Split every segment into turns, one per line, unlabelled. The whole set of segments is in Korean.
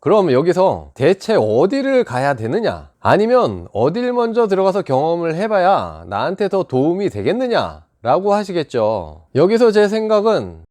그럼 여기서 대체 어디를 가야 되느냐, 아니면 어딜 먼저 들어가서 경험을 해봐야 나한테 더 도움이 되겠느냐 라고 하시겠죠. 여기서 제 생각은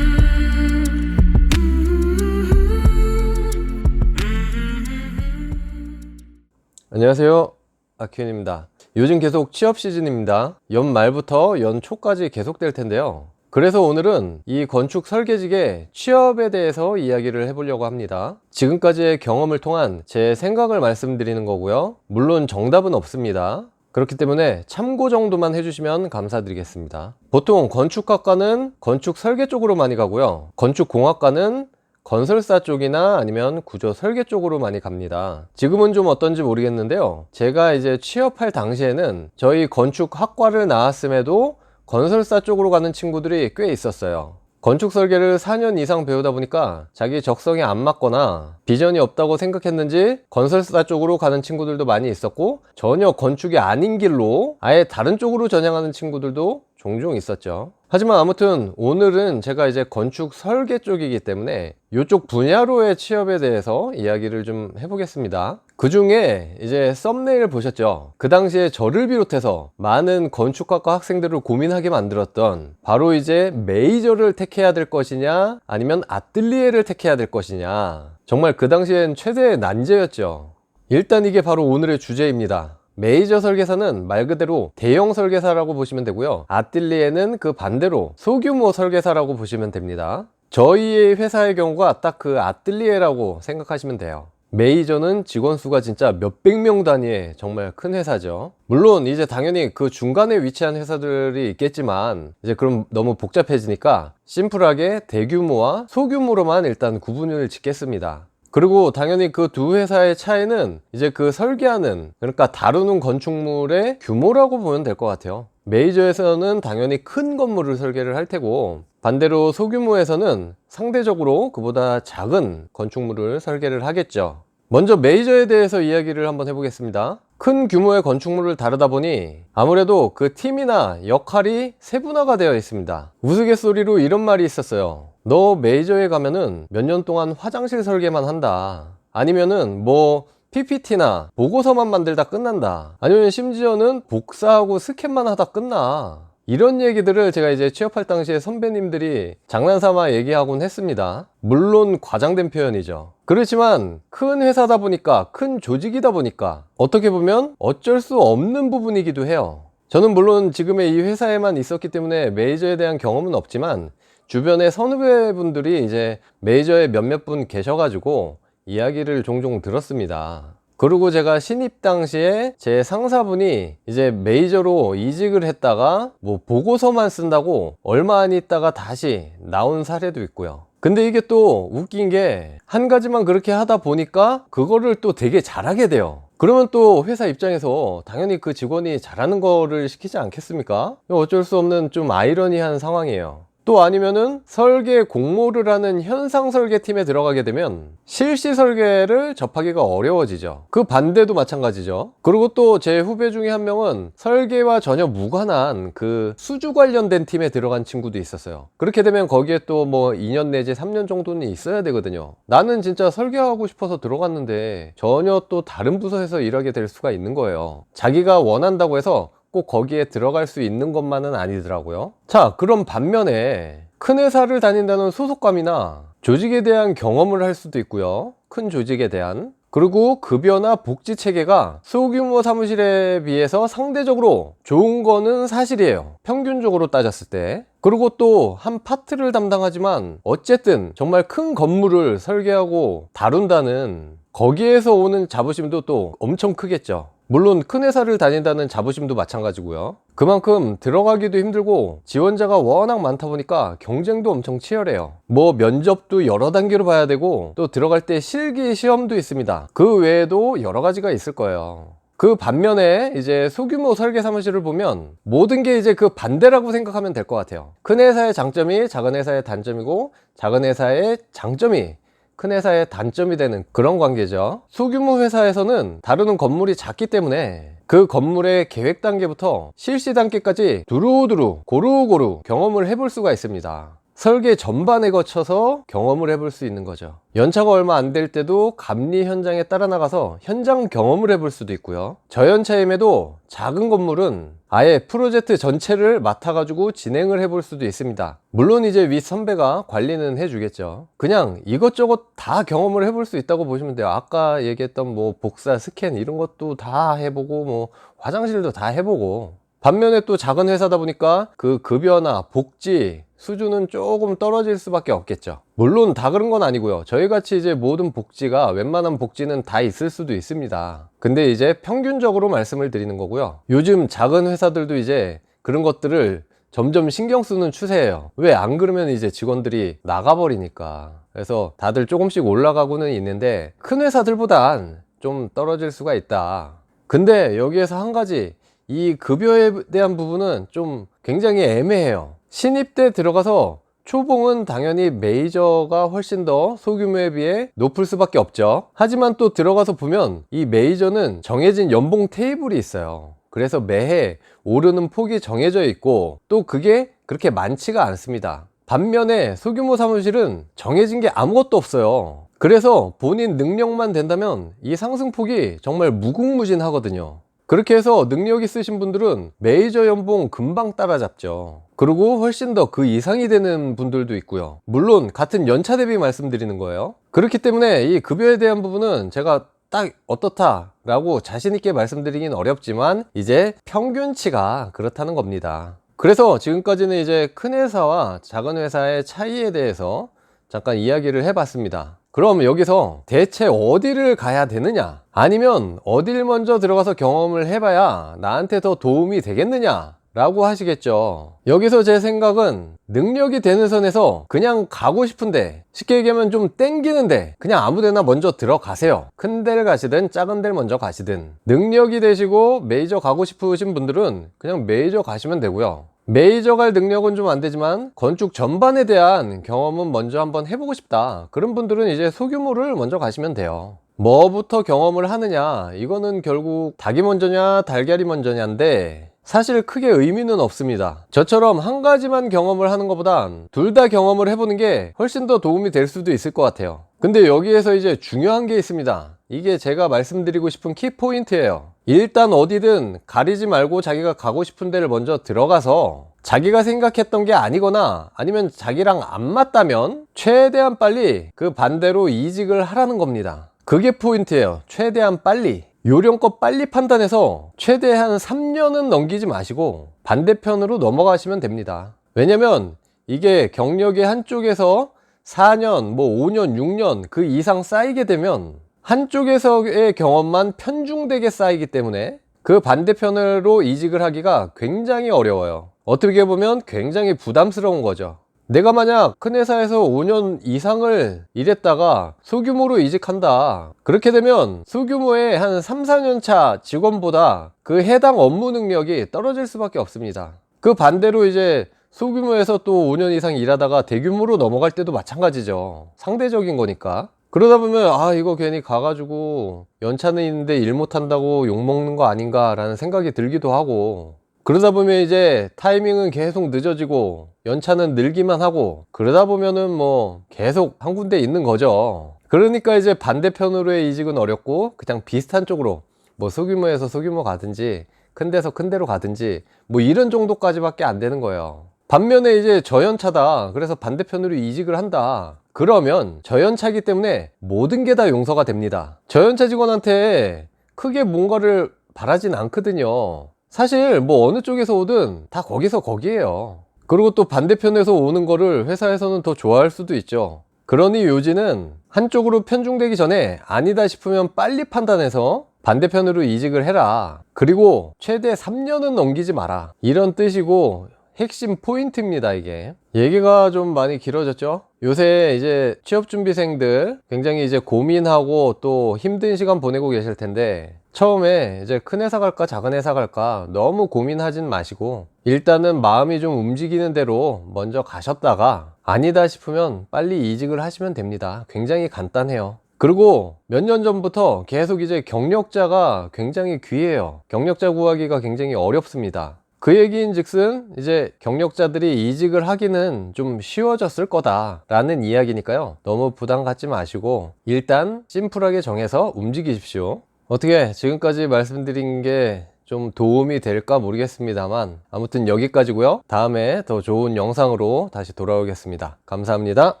안녕하세요, 아큐현입니다. 요즘 계속 취업 시즌입니다. 연말부터 연초까지 계속될 텐데요. 그래서 오늘은 이 건축 설계직의 취업에 대해서 이야기를 해보려고 합니다. 지금까지의 경험을 통한 제 생각을 말씀드리는 거고요. 물론 정답은 없습니다. 그렇기 때문에 참고 정도만 해주시면 감사드리겠습니다. 보통 건축학과는 건축 설계 쪽으로 많이 가고요. 건축공학과는 건설사 쪽이나 아니면 구조 설계 쪽으로 많이 갑니다. 지금은 좀 어떤지 모르겠는데요. 제가 이제 취업할 당시에는 저희 건축학과를 나왔음에도 건설사 쪽으로 가는 친구들이 꽤 있었어요. 건축 설계를 4년 이상 배우다 보니까 자기 적성에 안 맞거나 비전이 없다고 생각했는지 건설사 쪽으로 가는 친구들도 많이 있었고, 전혀 건축이 아닌 길로 아예 다른 쪽으로 전향하는 친구들도 종종 있었죠. 하지만 아무튼 오늘은 제가 이제 건축 설계 쪽이기 때문에 이쪽 분야로의 취업에 대해서 이야기를 좀 해보겠습니다. 그 중에 이제 썸네일 보셨죠? 그 당시에 저를 비롯해서 많은 건축학과 학생들을 고민하게 만들었던 바로 이제 메이저를 택해야 될 것이냐 아니면 아뜰리에를 택해야 될 것이냐, 정말 그 당시엔 최대의 난제였죠. 일단 이게 바로 오늘의 주제입니다. 메이저 설계사는 말 그대로 대형 설계사라고 보시면 되고요. 아뜰리에는 그 반대로 소규모 설계사라고 보시면 됩니다. 저희의 회사의 경우가 딱 그 아뜰리에라고 생각하시면 돼요. 메이저는 직원 수가 진짜 몇백 명 단위의 정말 큰 회사죠. 물론 이제 당연히 그 중간에 위치한 회사들이 있겠지만 이제 그럼 너무 복잡해지니까 심플하게 대규모와 소규모로만 일단 구분을 짓겠습니다. 그리고 당연히 그 두 회사의 차이는 이제 그 설계하는, 그러니까 다루는 건축물의 규모라고 보면 될 것 같아요. 메이저에서는 당연히 큰 건물을 설계를 할 테고, 반대로 소규모에서는 상대적으로 그보다 작은 건축물을 설계를 하겠죠. 먼저 메이저에 대해서 이야기를 한번 해보겠습니다. 큰 규모의 건축물을 다루다 보니 아무래도 그 팀이나 역할이 세분화가 되어 있습니다. 우스갯소리로 이런 말이 있었어요. 너 메이저에 가면은 몇 년 동안 화장실 설계만 한다, 아니면은 뭐 PPT나 보고서만 만들다 끝난다, 아니면 심지어는 복사하고 스캔만 하다 끝나. 이런 얘기들을 제가 이제 취업할 당시에 선배님들이 장난삼아 얘기하곤 했습니다. 물론 과장된 표현이죠. 그렇지만 큰 회사다 보니까, 큰 조직이다 보니까 어떻게 보면 어쩔 수 없는 부분이기도 해요. 저는 물론 지금의 이 회사에만 있었기 때문에 메이저에 대한 경험은 없지만 주변에 선후배분들이 이제 메이저에 몇몇 분 계셔가지고 이야기를 종종 들었습니다. 그리고 제가 신입 당시에 제 상사분이 이제 메이저로 이직을 했다가 뭐 보고서만 쓴다고 얼마 안 있다가 다시 나온 사례도 있고요. 근데 이게 또 웃긴 게 한 가지만 그렇게 하다 보니까 그거를 또 되게 잘하게 돼요. 그러면 또 회사 입장에서 당연히 그 직원이 잘하는 거를 시키지 않겠습니까? 어쩔 수 없는 좀 아이러니한 상황이에요. 또 아니면은 설계 공모를 하는 현상 설계팀에 들어가게 되면 실시 설계를 접하기가 어려워지죠. 그 반대도 마찬가지죠. 그리고 또 제 후배 중에 한 명은 설계와 전혀 무관한 그 수주 관련된 팀에 들어간 친구도 있었어요. 그렇게 되면 거기에 또 뭐 2년 내지 3년 정도는 있어야 되거든요. 나는 진짜 설계하고 싶어서 들어갔는데 전혀 또 다른 부서에서 일하게 될 수가 있는 거예요. 자기가 원한다고 해서 꼭 거기에 들어갈 수 있는 것만은 아니더라고요. 자, 그럼 반면에 큰 회사를 다닌다는 소속감이나 조직에 대한 경험을 할 수도 있고요. 큰 조직에 대한. 그리고 급여나 복지 체계가 소규모 사무실에 비해서 상대적으로 좋은 거는 사실이에요. 평균적으로 따졌을 때. 그리고 또 한 파트를 담당하지만 어쨌든 정말 큰 건물을 설계하고 다룬다는 거기에서 오는 자부심도 또 엄청 크겠죠. 물론 큰 회사를 다닌다는 자부심도 마찬가지고요. 그만큼 들어가기도 힘들고 지원자가 워낙 많다 보니까 경쟁도 엄청 치열해요. 뭐 면접도 여러 단계로 봐야 되고, 또 들어갈 때 실기 시험도 있습니다. 그 외에도 여러 가지가 있을 거예요. 그 반면에 이제 소규모 설계 사무실을 보면 모든 게 이제 그 반대라고 생각하면 될 것 같아요. 큰 회사의 장점이 작은 회사의 단점이고, 작은 회사의 장점이 큰 회사의 단점이 되는 그런 관계죠. 소규모 회사에서는 다루는 건물이 작기 때문에 그 건물의 계획 단계부터 실시 단계까지 두루두루 고루고루 경험을 해볼 수가 있습니다. 설계 전반에 거쳐서 경험을 해볼 수 있는 거죠. 연차가 얼마 안 될 때도 감리 현장에 따라 나가서 현장 경험을 해볼 수도 있고요. 저연차임에도 작은 건물은 아예 프로젝트 전체를 맡아가지고 진행을 해볼 수도 있습니다. 물론 이제 윗 선배가 관리는 해주겠죠. 그냥 이것저것 다 경험을 해볼 수 있다고 보시면 돼요. 아까 얘기했던 뭐 복사, 스캔 이런 것도 다 해보고 뭐 화장실도 다 해보고, 반면에 또 작은 회사다 보니까 그 급여나 복지 수준은 조금 떨어질 수밖에 없겠죠. 물론 다 그런 건 아니고요. 저희같이 이제 모든 복지가, 웬만한 복지는 다 있을 수도 있습니다. 근데 이제 평균적으로 말씀을 드리는 거고요. 요즘 작은 회사들도 이제 그런 것들을 점점 신경 쓰는 추세예요. 왜 안 그러면 이제 직원들이 나가버리니까. 그래서 다들 조금씩 올라가고는 있는데 큰 회사들보단 좀 떨어질 수가 있다. 근데 여기에서 한 가지, 이 급여에 대한 부분은 좀 굉장히 애매해요. 신입 때 들어가서 초봉은 당연히 메이저가 훨씬 더 소규모에 비해 높을 수밖에 없죠. 하지만 또 들어가서 보면 이 메이저는 정해진 연봉 테이블이 있어요. 그래서 매해 오르는 폭이 정해져 있고 또 그게 그렇게 많지가 않습니다. 반면에 소규모 사무실은 정해진 게 아무것도 없어요. 그래서 본인 능력만 된다면 이 상승폭이 정말 무궁무진하거든요. 그렇게 해서 능력 있으신 분들은 메이저 연봉 금방 따라잡죠. 그리고 훨씬 더 그 이상이 되는 분들도 있고요. 물론 같은 연차 대비 말씀드리는 거예요. 그렇기 때문에 이 급여에 대한 부분은 제가 딱 어떻다 라고 자신 있게 말씀드리긴 어렵지만 이제 평균치가 그렇다는 겁니다. 그래서 지금까지는 이제 큰 회사와 작은 회사의 차이에 대해서 잠깐 이야기를 해봤습니다. 그럼 여기서 대체 어디를 가야 되느냐, 아니면 어딜 먼저 들어가서 경험을 해봐야 나한테 더 도움이 되겠느냐 라고 하시겠죠. 여기서 제 생각은 능력이 되는 선에서 그냥 가고 싶은데, 쉽게 얘기하면 좀 땡기는데 그냥 아무데나 먼저 들어가세요. 큰 데를 가시든 작은 데를 먼저 가시든. 능력이 되시고 메이저 가고 싶으신 분들은 그냥 메이저 가시면 되고요. 메이저 갈 능력은 좀 안 되지만 건축 전반에 대한 경험은 먼저 한번 해보고 싶다, 그런 분들은 이제 소규모를 먼저 가시면 돼요. 뭐부터 경험을 하느냐, 이거는 결국 닭이 먼저냐 달걀이 먼저냐인데 사실 크게 의미는 없습니다. 저처럼 한 가지만 경험을 하는 것보단 둘 다 경험을 해보는 게 훨씬 더 도움이 될 수도 있을 것 같아요. 근데 여기에서 이제 중요한 게 있습니다. 이게 제가 말씀드리고 싶은 키포인트예요. 일단 어디든 가리지 말고 자기가 가고 싶은 데를 먼저 들어가서 자기가 생각했던 게 아니거나 아니면 자기랑 안 맞다면 최대한 빨리 그 반대로 이직을 하라는 겁니다. 그게 포인트예요. 최대한 빨리. 요령껏 빨리 판단해서 최대한 3년은 넘기지 마시고 반대편으로 넘어가시면 됩니다. 왜냐면 이게 경력의 한쪽에서 4년, 뭐 5년, 6년 그 이상 쌓이게 되면 한쪽에서의 경험만 편중되게 쌓이기 때문에 그 반대편으로 이직을 하기가 굉장히 어려워요. 어떻게 보면 굉장히 부담스러운 거죠. 내가 만약 큰 회사에서 5년 이상을 일했다가 소규모로 이직한다, 그렇게 되면 소규모의 한 3, 4년 차 직원보다 그 해당 업무 능력이 떨어질 수밖에 없습니다. 그 반대로 이제 소규모에서 또 5년 이상 일하다가 대규모로 넘어갈 때도 마찬가지죠. 상대적인 거니까. 그러다 보면 아, 이거 괜히 가가지고 연차는 있는데 일 못한다고 욕먹는 거 아닌가 라는 생각이 들기도 하고, 그러다 보면 이제 타이밍은 계속 늦어지고 연차는 늘기만 하고, 그러다 보면은 뭐 계속 한 군데 있는 거죠. 그러니까 이제 반대편으로의 이직은 어렵고 그냥 비슷한 쪽으로 뭐 소규모에서 소규모 가든지 큰 데서 큰 데로 가든지 뭐 이런 정도까지밖에 안 되는 거예요. 반면에 이제 저연차다, 그래서 반대편으로 이직을 한다, 그러면 저연차이기 때문에 모든 게 다 용서가 됩니다. 저연차 직원한테 크게 뭔가를 바라진 않거든요. 사실 뭐 어느 쪽에서 오든 다 거기서 거기에요. 그리고 또 반대편에서 오는 거를 회사에서는 더 좋아할 수도 있죠. 그러니 요지는 한쪽으로 편중되기 전에 아니다 싶으면 빨리 판단해서 반대편으로 이직을 해라. 그리고 최대 3년은 넘기지 마라, 이런 뜻이고 핵심 포인트입니다. 이게 얘기가 좀 많이 길어졌죠. 요새 이제 취업준비생들 굉장히 이제 고민하고 또 힘든 시간 보내고 계실 텐데, 처음에 이제 큰 회사 갈까 작은 회사 갈까 너무 고민하진 마시고 일단은 마음이 좀 움직이는 대로 먼저 가셨다가 아니다 싶으면 빨리 이직을 하시면 됩니다. 굉장히 간단해요. 그리고 몇 년 전부터 계속 이제 경력자가 굉장히 귀해요. 경력자 구하기가 굉장히 어렵습니다. 그 얘기인 즉슨 이제 경력자들이 이직을 하기는 좀 쉬워졌을 거다 라는 이야기니까요, 너무 부담 갖지 마시고 일단 심플하게 정해서 움직이십시오. 어떻게 지금까지 말씀드린 게 좀 도움이 될까 모르겠습니다만 아무튼 여기까지고요. 다음에 더 좋은 영상으로 다시 돌아오겠습니다. 감사합니다.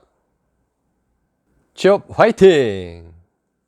취업 화이팅!